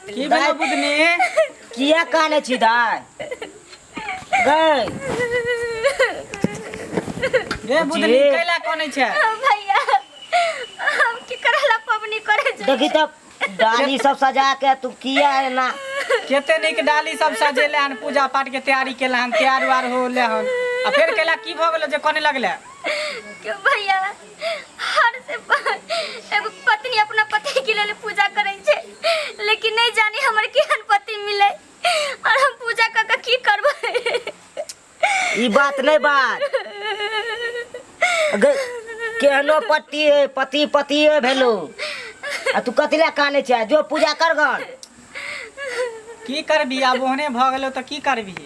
की भेलो बुदनी किया काने छी दाय गई रे बुदनी कैला कोने छै भैया हम की करला पबनी करे छै देखी तब डाली सब सजा के तू किया है ना केते नीक डाली सब सजेले हन पूजा पाठ के तैयारी केला हन तैयार वार होले हन आ फेर कैला की भ गेलो जे कोने लगले क्यों भैया हर से एगो पत्नी अपना पति के लिए पूजा करे छे लेकिन नहीं जानी हमर केहन पति मिले और हम पूजा करके की करबै ई बात नहीं बात केहनो पति है भेलो आ तू कतिला काने छै जो पूजा कर गन की करबी आब ओहने भ गेलो त की करबी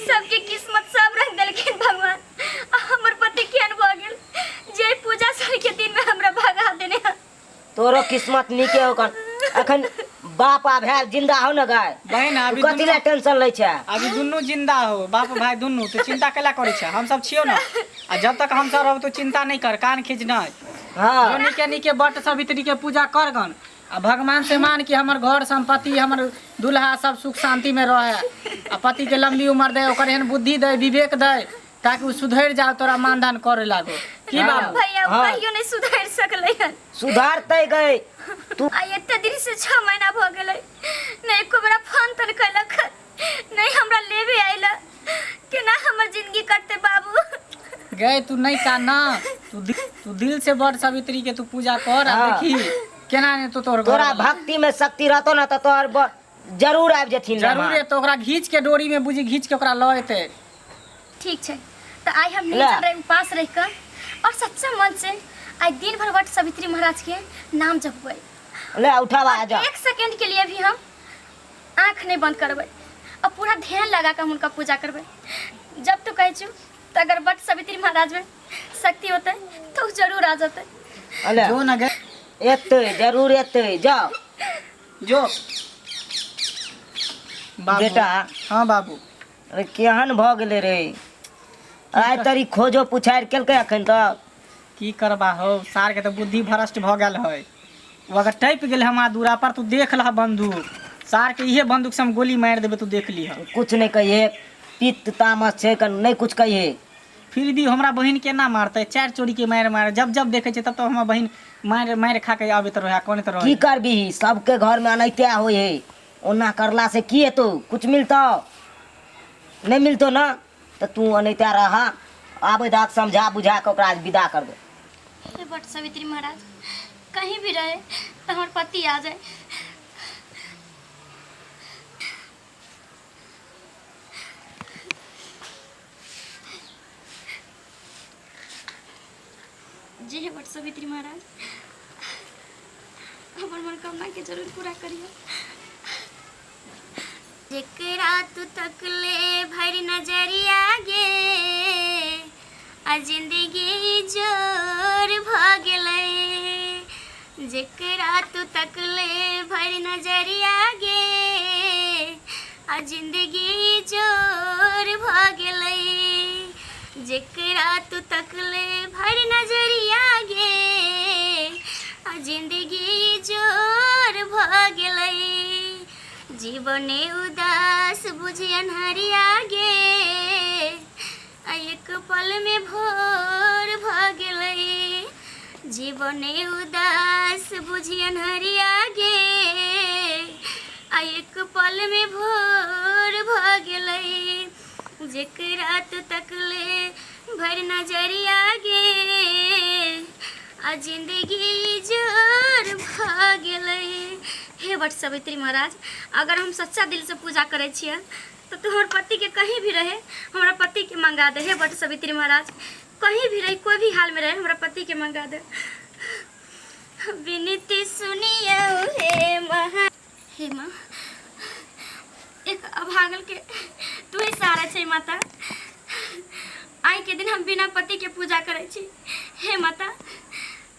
सबके किस्मत सब रंग देलखिन भगवान हमर पति केहन भ गेल जे पूजा सर के दिन में हमरा भगा देने तोरो किस्मत नीके हो कन अखन बाप आ भाई जिंदा हो न गाय बहन अभी कतिला टेंशन लै छै अभी दुन्नू जिंदा हो बाप भाई दुन्नू तो चिंता कैला करे छै हम सब छियो ना आ जब तक हम सब रहब तो चिंता नहीं कर कान खींच नहीं हां नीके नीके बट सावित्री के पूजा कर गन आ भगवान से मान कि हमर घर संपत्ति हमर दुल्हा सब सुख शांति में रहे आ पति के लंबी उम्र दे ओकर एहन बुद्धि दे विवेक दे ताकि उ सुधर जाओ तोरा मानदान करे लागो की बाबू भैया कहियो नहीं सुधर सकले हन सुधारते गई तू आ एते दिन से 6 महीना भ गेलै नहीं एको बेरा फोन तन कैलक नहीं हमरा लेबे आइला केना हमर जिंदगी कटते बाबू गए तू नहीं का ना तू दिल से बड़ सावित्री के तू पूजा कर आ देखी केना ने तो तोरा भक्ति में शक्ति रहतो ना तो तोर जरूर आबि जथिन जरूर है तो ओकरा घींच के डोरी में बुझी घींच के ओकरा ल एते ठीक छै त आई हम निर्जल रह उपास रह कर और सच्चा मन से आई दिन भर वट सावित्री महाराज के नाम जपबै ले उठावा आ जा 1 सेकंड के लिए भी हम आंख नहीं बंद करबै और पूरा ध्यान लगा कर उनका पूजा करबै जब तो कहै छु त अगर वट सावित्री महाराज में शक्ति होते तो जरूर आ जाते जो न गए एते जरूर एते जाओ जो बाबू बेटा हां बाबू अरे केहन भ गेले रे आइ तरी खोजो पुछार केलकै अखन तक की करबा हो सार के तो बुद्धि भ्रष्ट भ गेल है वो अगर टैप गेल हमारा दूरा पर तू देख लह बंदूक सार के इहे बंदूक से हम गोली मार देबे तू देख ली कुछ नहीं कहिए पित्त तामस छै कन नहीं कुछ कहिए फिर भी हमरा बहन केना मारते चार चोरी के मार जब जब देखे छै तब तो हमर बहन मार खा के आबे त रहे कोने त रहे की करबी सबके घर में अनैते होय है ओना करला से की हेतौ कुछ मिलतो नहीं मिलतो ना तो तू अनैते रह आबे दाक समझा बुझा के ओकरा विदा कर दे हे वट सावित्री महाराज कहीं भी रहे तो हमारे पति आ जाए जी हे वट सावित्री महाराज हमर मनोकामना के जरूर पूरा करियो जेकरा तू तकले भर नजरिया गे आ जिंदगी जोर भ गेलै जेकरा तू तकले भर नजरिया गे आ जिंदगी जोर भ गेलै जेकरा तू तकले भर नजरिया गे आ जिंदगी जोर भ गेलै जीवने उदास बुझी अन्हरिया गे आ एक पल में भोर भ गेलै जीवने उदास बुझी अन्हरिया गे आ एक पल में भोर भ गेलै जेकरा तू तकले भर नजरिया गे आ जिंदगी जोर भ गेलै हे वट सावित्री महाराज अगर हम सच्चा दिल से पूजा करे छियै तो तुम्हारे पति के कहीं भी रहे हमारा पति के मंगा दे हे वट सावित्री महाराज कहीं भी रहे कोई भी हाल में रहे हमारा पति के मंगा दे विनती सुनिए हे मां हे मां एक अभागल के तू ही सहारा छै माता आई के दिन हम बिना पति के पूजा करे छी हे माता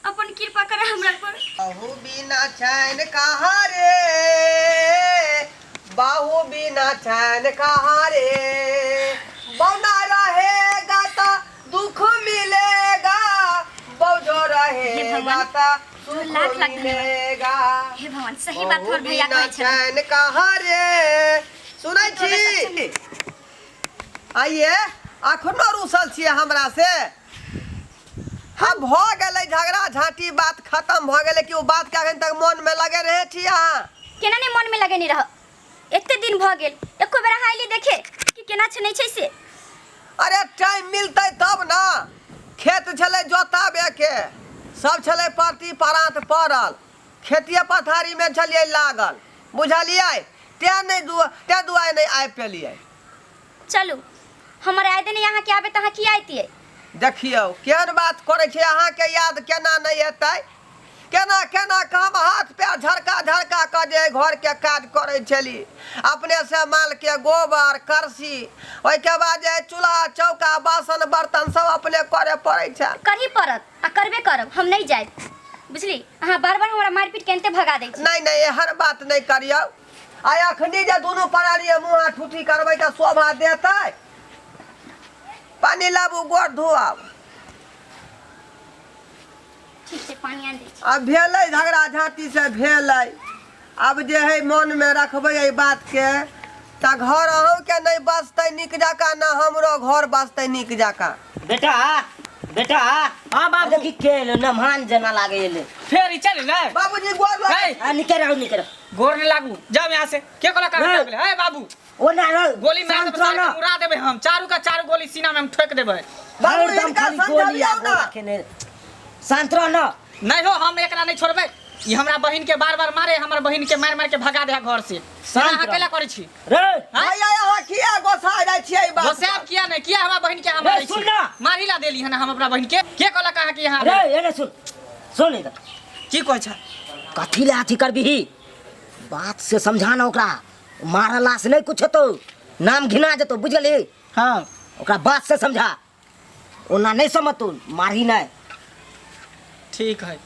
अपन कृपा करे हमरा पर बाहु बिना चैन कहाँ रे बाहु बिना चैन कहाँ रे बौना रहेगा तो दुख मिलेगा बौजो रहेगा तो लाख लाख धन्यवाद। मिलेगा हे भगवान सही बात हमर भैया बिना कहै छै। चैन कहाँ रे सुनै छी आइए अखनो रुसल छियै हमरा से हम भ गेलै झगड़ा झाँटी बात खत्म भ गेलै कि ओ बात के अखन तक मन में लगे रहे छी अहाँ केना नहीं मन में लगेनी रह एते दिन भ गेल एको बेर हाइली देखे कि केना छनै छै से। अरे टाइम मिलतै तब ना खेत छलै जोताबे के सब छलै परती परात पड़ल खेतिए पथारी में छलियै लागल बुझलियै ते दुआरे नहीं आबि पेलियै। चलू हमर आय देने यहाँ के आबे तहाँ की आइतियै। देखियौ केहन बात करै छै अहाँके याद केना नहीं एतै केना केना काम हाथ पे झरका झरका के जे घर के काज करै छली अपने से माल के गोबर करसी ओइ के बाद जे चूल्हा चौका बासन बर्तन सब अपने करे पड़ै छै। करही पड़त आ करबे करब हम नहीं जायब बुझली। अहाँ बार बार हमरा मारपीट केनते भगा दै छी। नहीं नहीं हर बात नहीं करियौ आइ अखनी जे दुनू परारिये मुँह ठूठी करबै तऽ शोभा देतै। पानी लाबू गोड़ धोआब ठीक छै पानी आन दै छी। अब भेलै झगड़ा झाँटी से भेलै अब जे है मन में रखबै एहि बात के तऽ घर अहूँ के नहीं बसतै नीक जकाँ ना हमरो घर बसतै नीक जकाँ। बेटा बेटा हाँ बाबू। देखी के नमहान जना लागे ले फेर ई चल ले बाबूजी गोड़ लग ए, निकल गोर नहीं लागू जाओ यहाँ से के कोला कर नहीं। देबे ए बाबू ओ ना गोली मार शांत देबे रहो सारे ना। के उड़ा देबे हम चारू का चारू गोली सीना में हम ठोक देबे। बाबू एकदम इनका खाली गोली समझाइयौ आगो ना। रखेने शांत रहो ना। नहीं हो हम एकरा नहीं छोड़बे ई हमरा बहिन के बार बार मारे हमर बहिन के मार मार के भगा दे घर से शांत अहाँ रहो। अकेला करे छी। रे भैया यहाँ किया गोसा जाइ छियै ई बात गोसाब किया नहीं किया हमरा बहिन के हमरा रे, सुन ना। मारी ला देली है ना हम अपना बहिन के कोला कहा कि यहाँ रे एने सुन इधर की कहै छै कथी ले अथी करबी बात से समझाना ओकरा मारला से नहीं कुछ तो नाम घिना जतो बुझली। हां ओकरा बात से समझा ओना नहीं समझतू मारही नहीं। ठीक है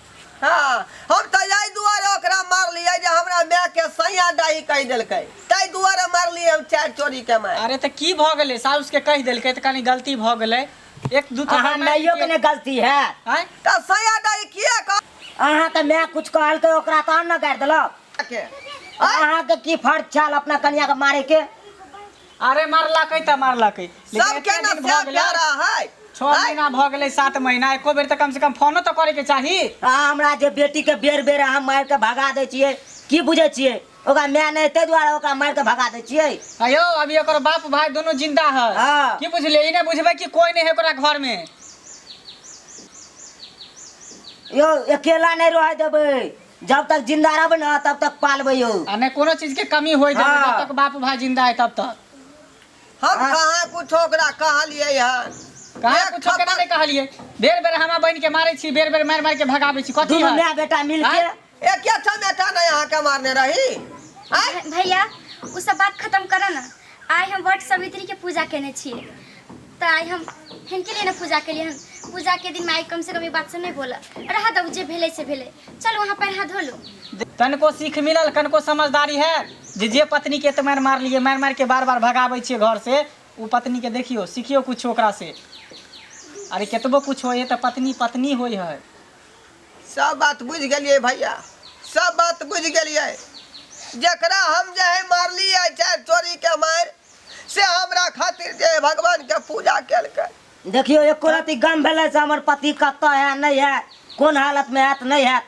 हाँ हम तऽ यही दुआरे ओकरा मारलियै जे हमरा माय के सैया डाही कहि देलकै ताहि दुआरे मारलियै हम चार चोरी के मार। अरे त की भ गेलै साउस के कह देलकै त कनी गलती भ गेलै एक दू अहाँ नहियो के ने गलती है हैं तऽ सैया डाही किया अहाँ त मैं कुछ कहलकै ओकरा तहन न गाड़ देलक। के अहाँ के की फर्ज छल अपना कन्या के मारे के। अरे मारलकै त मारलकै सबके ना प्यार प्यारा है 6 महीना भ गेलै 7 महीना एको बेर त कम से कम फोनो त करे के चाही। हमरा जे बेटी के बेर बेर हम मार के भगा दे छियै की बुझे छियै ओकरा मैं नहीं ते द्वारा ओकरा मार के भगा दे छियै। अयो अभी ओकर बाप भाई दोनों जिंदा है हाँ। की बुझले ई ने बुझबे कि कोई नहीं है ओकरा घर में। यो अकेला नहीं रह देबै जब तक जिंदा रहबै ना तब तक पालबै यो। आ ने कोनो चीज के कमी होई जाए हाँ। जब तक बाप भाई जिंदा है तब तक हम कहाँ कुछ ओकरा कहलियै हन कहाँ कुछ केना नहीं कहलिए बेर बेर हमरा बहन के मारे छी बेर बेर मार मार के भगाबै छी कथी दोनों है माय बेटा मिल के एक छमेटा नहीं यहाँ के मारने रही भैया उ सब बात खत्म कर ना। आइ हम वट सावित्री के पूजा केने छियै तो आई हम हिनके लिए ना पूजा केलिए हन। पूजा के दिन में आई कम से कम ये बात से नहीं बोला रहा दो जे भेले से भेले चल वहाँ पर हाथ धो लो। तनको सीख मिलल कनको समझदारी है जे पत्नी के तो मार लिए मार मार के बार बार भगाबै छियै घर से उ पत्नी के देखियो सीखियो कुछ ओकरा से। अरे केतबो कुछ होय तो पत्नी पत्नी होय है। सब बात बुझ गेलियै भैया सब बात बुझ गेलियै जकरा हम जे है मारलियै चार चोरी के मार से हमरा खातिर जे भगवान के पूजा केलकै। देखियो एको रति गम भेले से हमर पति कत है नहीं है कौन हालत में है नहीं है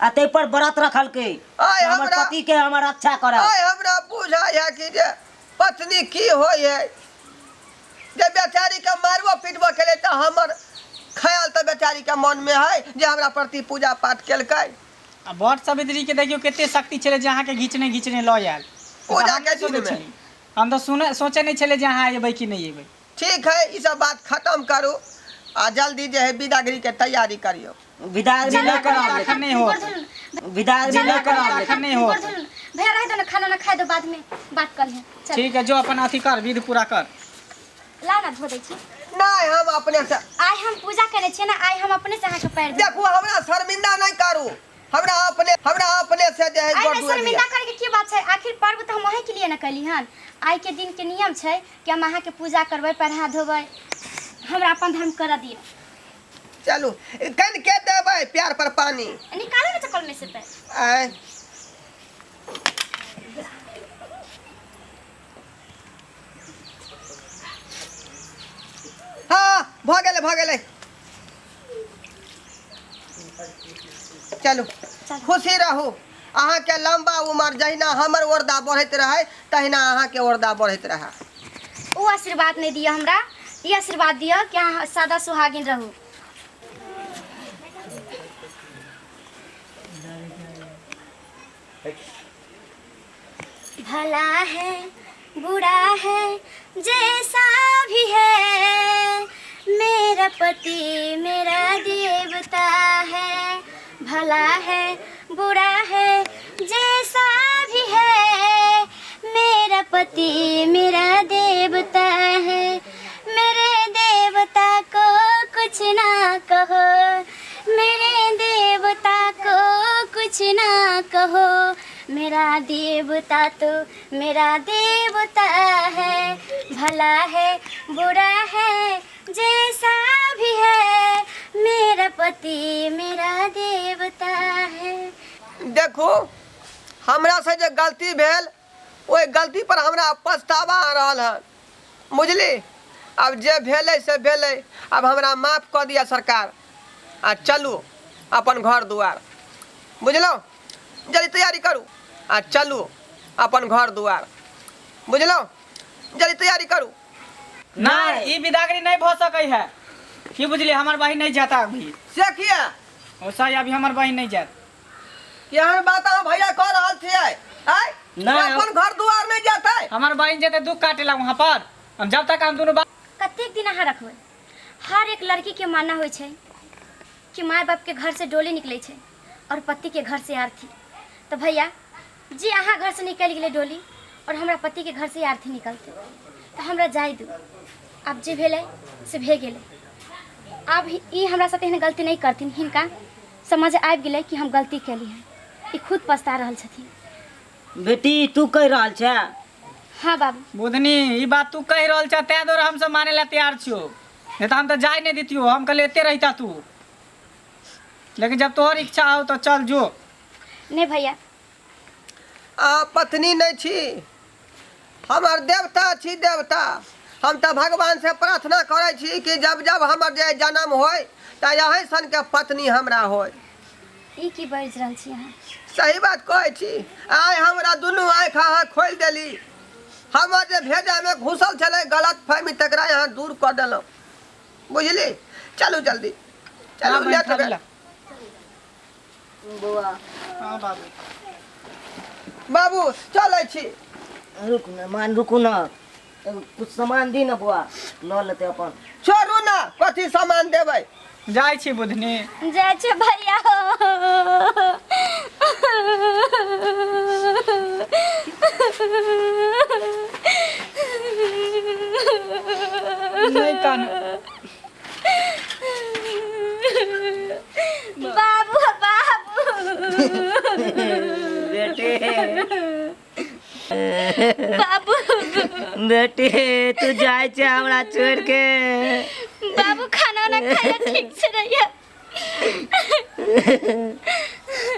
आ ते पर व्रत रखल के आय हमर हमरा- पति के हमर रक्षा करे। आइ हमरा बुझाय है कि जे पत्नी की होय है जे बेचारी के मारबो पीटबो केले तो हमर ख्याल तो बेचारी के मन में है जे हमरा प्रति पूजा पाठ केलकै। आ बट सावित्री के देखियो केते शक्ति छले जे अहाँ के घिचने घिचने ल आयल पूजा के दिन में। हम तो सुने सोचे नहीं छले जे अहाँ एबै कि नहीं एबै। ठीक है ये सब बात खत्म करू आ जल्दी जे है विदागरी के तैयारी करियो। विदागरी न कराओ एखन नहीं हो विदागरी न कराओ एखन नहीं हो भैया रह दो ना खाना ना खाए दो बाद में बात कर ले। चल ठीक है जो अपन अथी कर विधि पूरा कर। ला ना धो दै छी। नहीं हम अपने से आइ हम पूजा करे छियै ना आइ हम अपने से अहाँ के पैर देखू हमरा शर्मिंदा नहीं करू हमरा अपने से जे है आई गोड़ में धुआ शर्मिंदा दिया। करे के की बात छै आखिर पर्व तो हम अहीं के लिए न कैली हन। आई के दिन के नियम छै कि हम अहाँ के पूजा करबै पैर हाथ धोबै हमरा अपन धर्म कर दियौ। चलू कन के देबै प्यार पर पानी निकालो ना चक्कर में से पे। आय हाँ भ गेलै चलू खुशी रहू अहाँ के लंबा उम्र जहिना हमर ओरदा बढ़ैत रहे तहिना अहाँ के ओरदा बढ़ैत रहे। वो आशीर्वाद नहीं दिया हमरा, ये आशीर्वाद दिया कि अहाँ सदा सुहागिन रहू। भला है बुरा है जैसा भी है, मेरा पति मेरा देवता है। भला है बुरा है जैसा भी है, मेरा पति मेरा देवता है। मेरे देवता को कुछ ना कहो, मेरे देवता को कुछ ना कहो, मेरा देवता तो मेरा देवता है। भला है बुरा है जैसा भी है, मेरा पति मेरा देवता है। देखो हमरा से जो गलती भेल ओहि गलती पर हमरा पछतावा आ रहल है, बुझली। अब जे भेलै से भेलै, अब हमरा माफ कऽ दिया सरकार आ चलू अपन घर दुआर, बुझलौ। जल्दी तैयारी करू आ चलू अपन घर दुआर, बुझलौ। जल्दी तैयारी करू। नहीं ई विदागरी नहीं भ सकै है, की बुझली। हमार बहिन नहीं जाता अभी से किया ओसा अभी हमार बहिन नहीं जात। केहन बात अहाँ भैया कह रहल छियै? आय नहीं, अपन घर दुआर नहीं जाते। हमार बहिन जेते दुख काटेला वहाँ पर। हम जब तक हम दोनों कतेक दिन अहाँ रखबै? हर एक लड़की के मानना होइ छै कि माय बाप के घर से डोली निकले छै और पति के घर से आरती। तो भैया जी अहाँ घर से निकल गेलै डोली और हमरा पति के घर से आरती निकलते, तो हमरा जाय दू। अब जे भेलै से भे गेलै। अब ई हमरा साथे एहन गलती नहीं करथिन। हिनका समझ आबि गेलै कि हम गलती केली है, ई खुद पछता रहल छथिन। बेटी तू कह रहल छै? हाँ बाबू। बुधनी ई बात तू कह रहल छ, तै दोर हम सब माने ला तैयार छियो, नहीं तो हम तो जाय नहीं देतियो। हम कहले एते रहिता तू, लेकिन जब तोहर इच्छा हो तो चल जो। नहीं भैया पत्नी नहीं छी, हमर देवता छी देवता। हम तो भगवान से प्रार्थना करे छी कि जब जब हमर जे जन्म होय त यही सन के पत्नी हमरा होय। ई की बाजि रहल छी अहाँ? सही बात कहै छी। आइ हमरा दुनू आँखि अहाँ खोलि देली। हमर जे भेजा में घुसल छलै गलत फहमी तकरा यहाँ दूर कर देलहुँ, बुझली। चलू जल्दी चलू, लेट भेल। बौआ हां बाबू। बाबू चलै छी। रुक न मान, रुकू न, कुछ सामान दी न बुआ, ल लेते अपन। छोड़ू ना, कथी सामान देबै? जाय छी बुधनी। जय छे भैया नहीं कान बाबू बाबू बेटे बाबू बेटे तू जाय छै हमरा छोड़ के? बाबू खाना ना खाया ठीक से रहिया।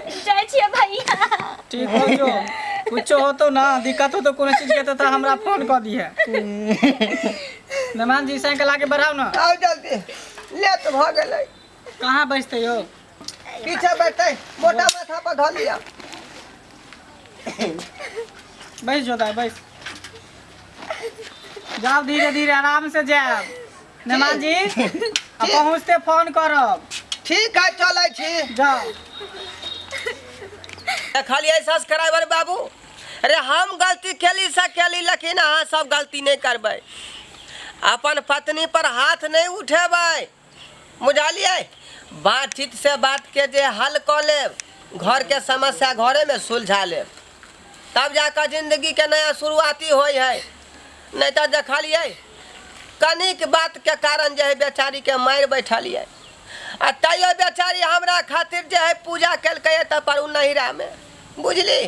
जय छे भैया। ठीक हो जो, कुछ हो तो ना दिक्कत हो तो कोनो चीज के तो हमरा फोन कर दी है। मेहमान जी साइकिल आगे बढ़ाओ ना। आओ जल्दी, लेट भ गेलै। कहाँ बैठते हो? पीछे बैठे, मोटा माथा पर धऽ लिया। बैठ जो दाई बैठ। जाओ धीरे धीरे आराम से जाओ। मेहमान जी अब पहुँचते फोन करब। ठीक है चलै छी। जाओ। खाली सब्सक्राइबर बाबू, अरे हम गलती केली से केली, लेकिन अहाँ सब गलती नहीं करबै। अपन पत्नी पर हाथ नहीं उठेबै, बुझलिए। बातचीत से बात के जे हल कर लेब, घर के समस्या घरे में सुलझा लेब, तब जाकर जिंदगी के नया शुरुआती होय है। नहीं तो देखलिए कनिक बात के कारण जे है बेचारी के मार बैठलिए, आ तैयो बेचारी हमरा खातिर जे है पूजा केलकै त पर नहिरा में, बुझली।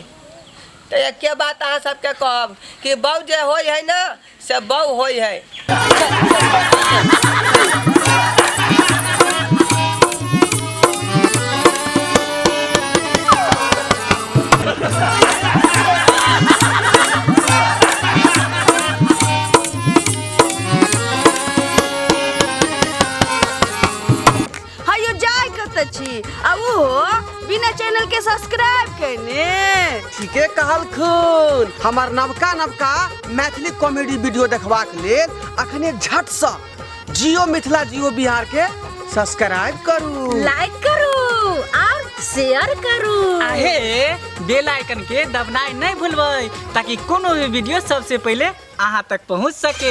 तो एक बात अहाँ सबके कहब कि बहू जे होय है ना से बहू होय है। त छी आ वो बिना चैनल के सब्सक्राइब करने। ठीके कहल खून। हमार नवका नवका मैथिली कॉमेडी वीडियो देखबाक लेल अखने झट सँ जियो मिथिला जियो बिहार के सब्सक्राइब करू, लाइक करू और शेयर करू। आहे बेल आइकन के दबनाइ नहीं भूलबै ताकि कोनो भी वीडियो सबसे पहले अहाँ तक पहुंच सके।